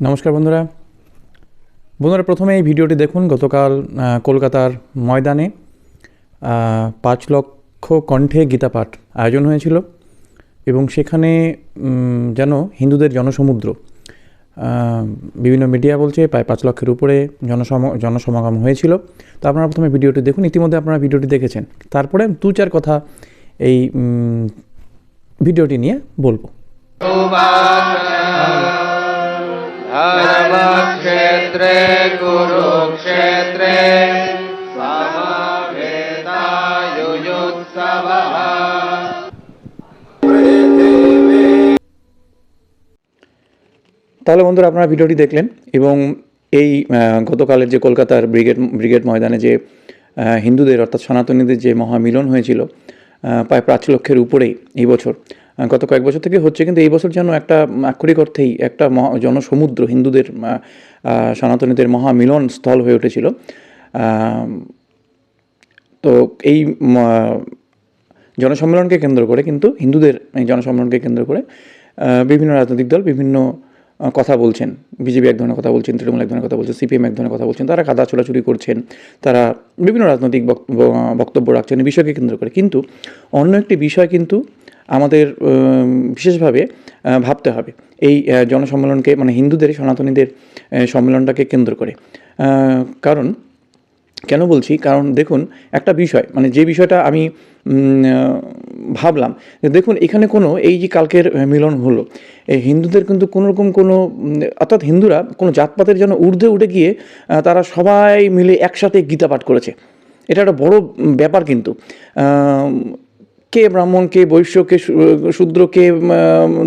নমস্কার বন্ধুরা। প্রথমে এই ভিডিওটি দেখুন। গতকাল কলকাতার ময়দানে ৫ লক্ষ কণ্ঠে গীতাপাঠ আয়োজন হয়েছিল এবং সেখানে যেন হিন্দুদের জনসমুদ্র। বিভিন্ন মিডিয়া বলছে প্রায় ৫ লক্ষের উপরে জনসমাগম হয়েছিল। তো আপনারা প্রথমে ভিডিওটি দেখুন। ইতিমধ্যে আপনারা ভিডিওটি দেখেছেন। তারপরে ২-৪ কথা এই ভিডিওটি নিয়ে বলবো। ধর্মক্ষেত্রে কুরুক্ষেত্রে সমবেতাযুযুৎসবঃ। তাহলে বন্ধুরা, আপনারা ভিডিওটি দেখলেন এবং এই গতকালের যে কলকাতার ব্রিগেড ময়দানে যে হিন্দুদের অর্থাৎ সনাতনীদের যে মহামিলন হয়েছিল প্রায় ৫ লক্ষের উপরেই এই বছর, গত কয়েক বছর থেকে হচ্ছে, কিন্তু এই বছর যেন একটা আক্ষরিক অর্থেই একটা জনসমুদ্র, হিন্দুদের সনাতনীদের মহামিলন স্থল হয়ে উঠেছিল। তো এই জনসম্মেলনকে কেন্দ্র করে, কিন্তু হিন্দুদের এই জনসম্মেলনকে কেন্দ্র করে বিভিন্ন রাজনৈতিক দল বিভিন্ন কথা বলছেন। বিজেপি এক ধরনের কথা বলছেন, তৃণমূল এক ধরনের কথা বলছেন, সিপিএম এক ধরনের কথা বলছেন, তারা কাদা ছোড়াছুড়ি করছেন, তারা বিভিন্ন রাজনৈতিক বক্তব্য রাখছেন এই বিষয়কে কেন্দ্র করে। কিন্তু অন্য একটি বিষয় কিন্তু আমাদের বিশেষভাবে ভাবতে হবে এই জনসম্মেলনকে, মানে হিন্দুদের সনাতনীদের সম্মেলনটাকে কেন্দ্র করে। কারণ কেন বলছি, কারণ দেখুন একটা বিষয়, মানে যে বিষয়টা আমি ভাবলাম, দেখুন এখানে কোনো এই যে কালকের মিলন হলো, এই হিন্দুদের কিন্তু কোনোরকম কোনো, অর্থাৎ হিন্দুরা কোনো জাতপাতের যেন ঊর্ধ্বে উঠে গিয়ে তারা সবাই মিলে একসাথে গীতা পাঠ করেছে। এটা একটা বড় ব্যাপার। কিন্তু কে ব্রাহ্মণ, কে বৈশ্য, কে শূদ্র, কে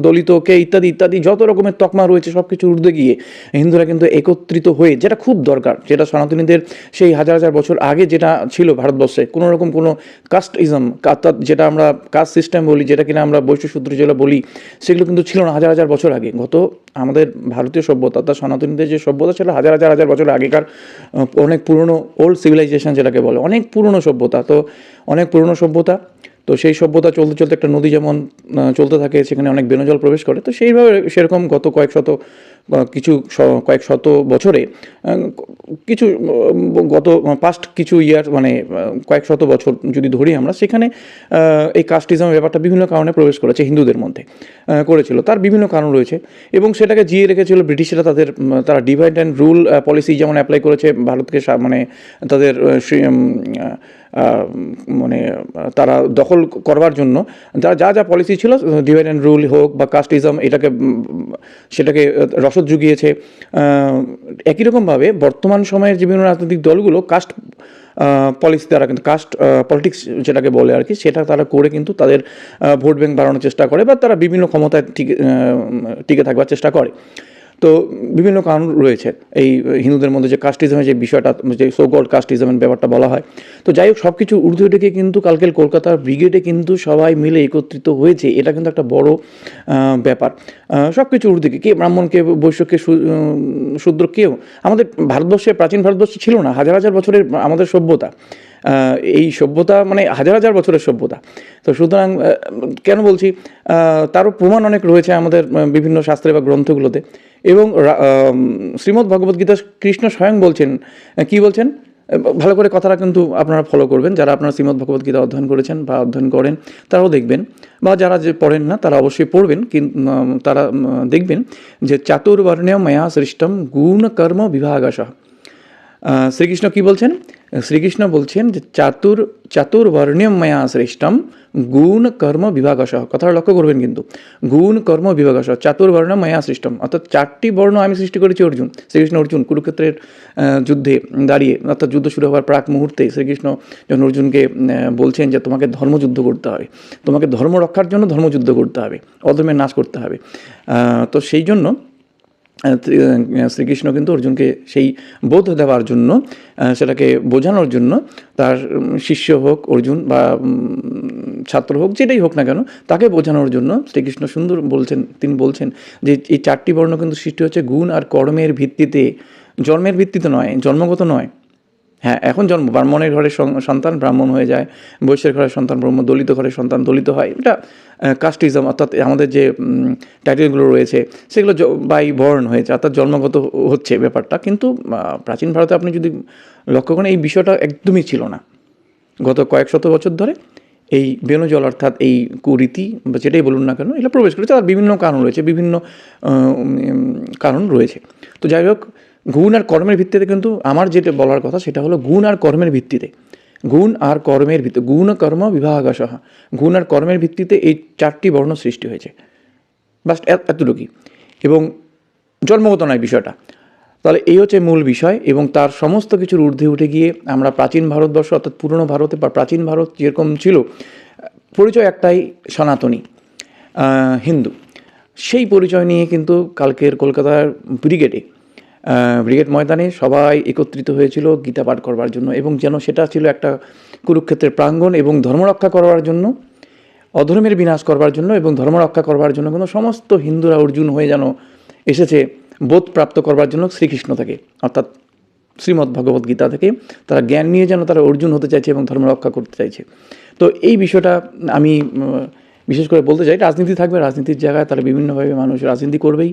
দলিত, কে ইত্যাদি ইত্যাদি যত রকমের তকমা রয়েছে সব কিছু ঊর্ধ্বে গিয়ে হিন্দুরা কিন্তু একত্রিত হয়ে, যেটা খুব দরকার, যেটা সনাতনীদের সেই হাজার হাজার বছর আগে যেটা ছিল ভারতবর্ষে, কোনো রকম কোনো কাস্টিজম, অর্থাৎ যেটা আমরা কাস্ট সিস্টেম বলি, যেটা কিনা আমরা বৈশ্য শূদ্র যেগুলো বলি, সেগুলো কিন্তু ছিল না হাজার হাজার বছর আগে। আমাদের ভারতীয় সভ্যতা অর্থাৎ সনাতনীদের যে সভ্যতা ছিল হাজার হাজার হাজার বছর আগেকার, অনেক পুরনো ওল্ড সিভিলাইজেশন যেটাকে বলে, অনেক পুরনো সভ্যতা। তো অনেক পুরনো সভ্যতা, তো সেই সভ্যতা চলতে চলতে একটা নদী যেমন চলতে থাকে, সেখানে অনেক বেনজল প্রবেশ করে। তো সেইভাবে সেরকম গত কয়েক শত বছরে কিছু গত পাস্ট কিছু ইয়ার, মানে কয়েক শত বছর যদি ধরি আমরা, সেখানে এই কাস্টিজমের ব্যাপারটা বিভিন্ন কারণে প্রবেশ করেছে হিন্দুদের মধ্যে, করেছিল। তার বিভিন্ন কারণ রয়েছে এবং সেটাকে জিয়ে রেখেছিল ব্রিটিশরা। তারা ডিভাইড অ্যান্ড রুল পলিসি যেমন অ্যাপ্লাই করেছে ভারতকে, মানে তাদের মানে তারা দখল করবার জন্য তারা যা যা পলিসি ছিল, ডিভাইড অ্যান্ড রুল হোক বা কাস্টিজম, সেটাকে রসদ জুগিয়েছে। একই রকমভাবে বর্তমান সময়ের যে বিভিন্ন রাজনৈতিক দলগুলো কাস্ট পলিসি দ্বারা, কিন্তু কাস্ট পলিটিক্স যেটাকে বলে আর কি, সেটা তারা করে কিন্তু তাদের ভোট ব্যাংক বাড়ানোর চেষ্টা করে বা তারা বিভিন্ন ক্ষমতায় টিকে থাকবার চেষ্টা করে। তো বিভিন্ন কারণ রয়েছে এই হিন্দুদের মধ্যে যে কাস্টিজমের যে বিষয়টা, যে সোকল্ড কাস্টিজমের ব্যাপারটা বলা হয়। তো যাই হোক, সব কিছু ঊর্ধ্বে উঠে কিন্তু কালকের কলকাতার ব্রিগেডে কিন্তু সবাই মিলে একত্রিত হয়েছে। এটা কিন্তু একটা বড় ব্যাপার। সব কিছু ঊর্ধ্বে, কে ব্রাহ্মণ, কে বৈশ্য, কে শূদ্র, কেউ আমাদের ভারতবর্ষে, প্রাচীন ভারতবর্ষে ছিল না হাজার হাজার বছরের আমাদের সভ্যতা। এই সভ্যতা মানে হাজার হাজার বছরের সভ্যতা। তো সুতরাং কেন বলছি, তারও প্রমাণ অনেক রয়েছে আমাদের বিভিন্ন শাস্ত্রে বা গ্রন্থগুলোতে। এবং শ্রীমদ্ ভগবদ্গীতা কৃষ্ণ স্বয়ং বলছেন, কি বলছেন, ভালো করে কথাটা কিন্তু আপনারা ফলো করবেন। যারা আপনারা শ্রীমদ্ ভগবদ্গীতা অধ্যয়ন করেছেন বা অধ্যয়ন করেন তারাও দেখবেন, বা যারা যে পড়েন না তারা অবশ্যই পড়বেন, কিন্তু তারা দেখবেন যে চাতুর্বর্ণ্যম ময়া সৃষ্টম গুণ কর্ম বিভাগশঃ। শ্রীকৃষ্ণ কি বলছেন? শ্রীকৃষ্ণ বলছেন যে চাতুর্বর্ণ্যম ময়া সৃষ্টম গুণ কর্ম বিভাগশঃ। কথাটা লক্ষ্য করবেন কিন্তু, গুণ কর্ম বিভাগশঃ, চাতুর্বর্ণ ময়া সৃষ্টম, অর্থাৎ 4টি বর্ণ আমি সৃষ্টি করেছি অর্জুন কুরুক্ষেত্রের যুদ্ধে দাঁড়িয়ে, অর্থাৎ যুদ্ধ শুরু হওয়ার প্রাক মুহূর্তে শ্রীকৃষ্ণ যখন অর্জুনকে বলছেন যে তোমাকে ধর্মযুদ্ধ করতে হবে, তোমাকে ধর্ম রক্ষার জন্য ধর্মযুদ্ধ করতে হবে, অধর্মের নাশ করতে হবে। তো সেই জন্য শ্রীকৃষ্ণ কিন্তু অর্জুনকে সেই বোধ দেওয়ার জন্য, সেটাকে বোঝানোর জন্য, তার শিষ্য হোক অর্জুন বা ছাত্র হোক, যেটাই হোক না কেন, তাকে বোঝানোর জন্য শ্রীকৃষ্ণ সুন্দর বলছেন, তিনি বলছেন যে এই 4টি বর্ণ কিন্তু সৃষ্টি হচ্ছে গুণ আর কর্মের ভিত্তিতে, জন্মের ভিত্তিতে নয়, জন্মগত নয়। হ্যাঁ, এখন জন্ম ব্রাহ্মণের ঘরের সন্তান ব্রাহ্মণ হয়ে যায়, বৈশ্যের ঘরের সন্তান ব্রহ্ম, দলিত ঘরের সন্তান দলিত হয়। এটা কাস্টিজম, অর্থাৎ আমাদের যে টাইটেলগুলো রয়েছে সেগুলো বাই বর্ণ হয়েছে, অর্থাৎ জন্মগত হচ্ছে ব্যাপারটা। কিন্তু প্রাচীন ভারতে আপনি যদি লক্ষ্য করেন এই বিষয়টা একদমই ছিল না। গত কয়েক শত বছর ধরে এই বেণুজল অর্থাৎ এই কুরীতি বা যেটাই বলুন না কেন এটা প্রবেশ করেছে। তার বিভিন্ন কারণ রয়েছে, বিভিন্ন কারণ রয়েছে। তো যাই হোক, গুণ আর কর্মের ভিত্তিতে কিন্তু আমার যেটা বলার কথা সেটা হলো গুণ আর কর্মের ভিত্তিতে, গুণ আর কর্মের ভিত্তিতে, গুণ কর্ম বিভাগসহ, গুণ আর কর্মের ভিত্তিতে এই 4টি বর্ণ সৃষ্টি হয়েছে। বাস এতটুকুই। এবং জন্মগত নয় বিষয়টা। তাহলে এই হচ্ছে মূল বিষয়, এবং তার সমস্ত কিছুর ঊর্ধ্বে উঠে গিয়ে আমরা প্রাচীন ভারতবর্ষ অর্থাৎ পুরনো ভারতে বা প্রাচীন ভারত যেরকম ছিল, পরিচয় একটাই, সনাতনী হিন্দু। সেই পরিচয় নিয়ে কিন্তু কালকের কলকাতার ব্রিগেড ময়দানে সবাই একত্রিত হয়েছিল গীতা পাঠ করবার জন্য, এবং যেন সেটা ছিল একটা কুরুক্ষেত্রের প্রাঙ্গণ, এবং ধর্ম রক্ষা করবার জন্য, অধর্মের বিনাশ করবার জন্য এবং ধর্ম রক্ষা করবার জন্য কিন্তু সমস্ত হিন্দুরা অর্জুন হয়ে যেন এসেছে বোধ প্রাপ্ত করবার জন্য শ্রীকৃষ্ণ থেকে, অর্থাৎ শ্রীমদ্ ভগবদ্ গীতা থেকে তারা জ্ঞান নিয়ে যেন তারা অর্জুন হতে চাইছে এবং ধর্ম রক্ষা করতে চাইছে। তো এই বিষয়টা আমি বিশেষ করে বলতে চাই। রাজনীতি থাকবে, রাজনীতির জায়গায় তারা বিভিন্নভাবে মানুষ রাজনীতি করবেই।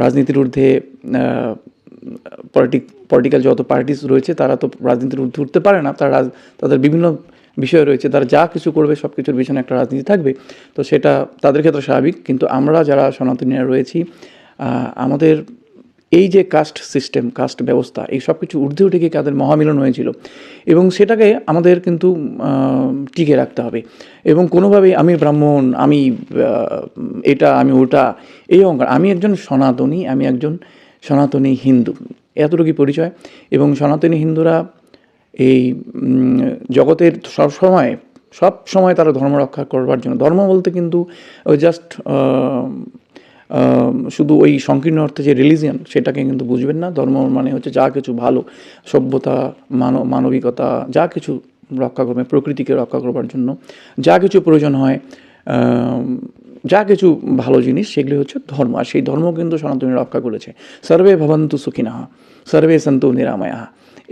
রাজনীতির ঊর্ধ্বে পলিটিক্যাল যত পার্টিস রয়েছে তারা তো রাজনীতির ঊর্ধ্বে উঠতে পারে না। তাদের বিভিন্ন বিষয় রয়েছে, তারা যা কিছু করবে সব কিছুর পিছনে একটা রাজনীতি থাকবে। তো সেটা তাদের ক্ষেত্রে স্বাভাবিক। কিন্তু আমরা যারা সনাতনীরা রয়েছি, আমাদের এই যে কাস্ট সিস্টেম, কাস্ট ব্যবস্থা, এই সব কিছু ঊর্ধ্বে উঠে গিয়ে তাদের মহামিলন হয়েছিল, এবং সেটাকে আমাদের কিন্তু টিকে রাখতে হবে। এবং কোনোভাবেই আমি ব্রাহ্মণ, আমি এটা, আমি ওটা, এই অহংকার। আমি একজন সনাতনী, আমি একজন সনাতনী হিন্দু, এতটুকুই পরিচয়। এবং সনাতনী হিন্দুরা এই জগতের সব সময় তারা ধর্ম রক্ষা করবার জন্য, ধর্ম বলতে কিন্তু জাস্ট শুধু ওই সংকীর্ণ অর্থে যে রিলিজিয়ান সেটাকে কিন্তু বুঝবেন না। ধর্ম মানে হচ্ছে যা কিছু ভালো, সভ্যতা, মানবিকতা, যা কিছু রক্ষা করবে, প্রকৃতিকে রক্ষা করবার জন্য যা কিছু প্রয়োজন হয়, যা কিছু ভালো জিনিস, সেগুলি হচ্ছে ধর্ম। আর সেই ধর্ম কিন্তু সনাতনী রক্ষা করেছে। সর্বে ভবন্তু সুখিনঃ, সর্বে সন্তু নিরাময়াঃ।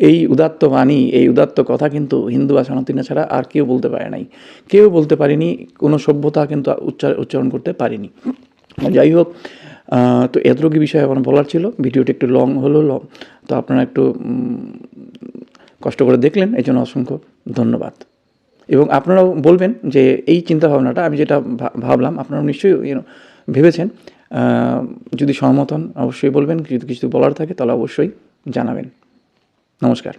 এই উদাত্ত বাণী, এই উদাত্ত কথা কিন্তু হিন্দু বা সনাতনী ছাড়া আর কেউ বলতে পারে নাই, কেউ বলতে পারেনি, কোনো সভ্যতা কিন্তু উচ্চারণ করতে পারেনি। যাই হোক, তো এতটুকু বিষয় আমার বলার ছিল। ভিডিওটা একটু লং হলো, তো আপনারা একটু কষ্ট করে দেখলেন, এই জন্য অসংখ্য ধন্যবাদ। এবং আপনারাও বলবেন যে এই চিন্তাভাবনাটা আমি যেটা ভাবলাম আপনারা নিশ্চয়ই ভেবেছেন। যদি সহমত হন অবশ্যই বলবেন, যদি কিছু বলার থাকে তাহলে অবশ্যই জানাবেন। নমস্কার।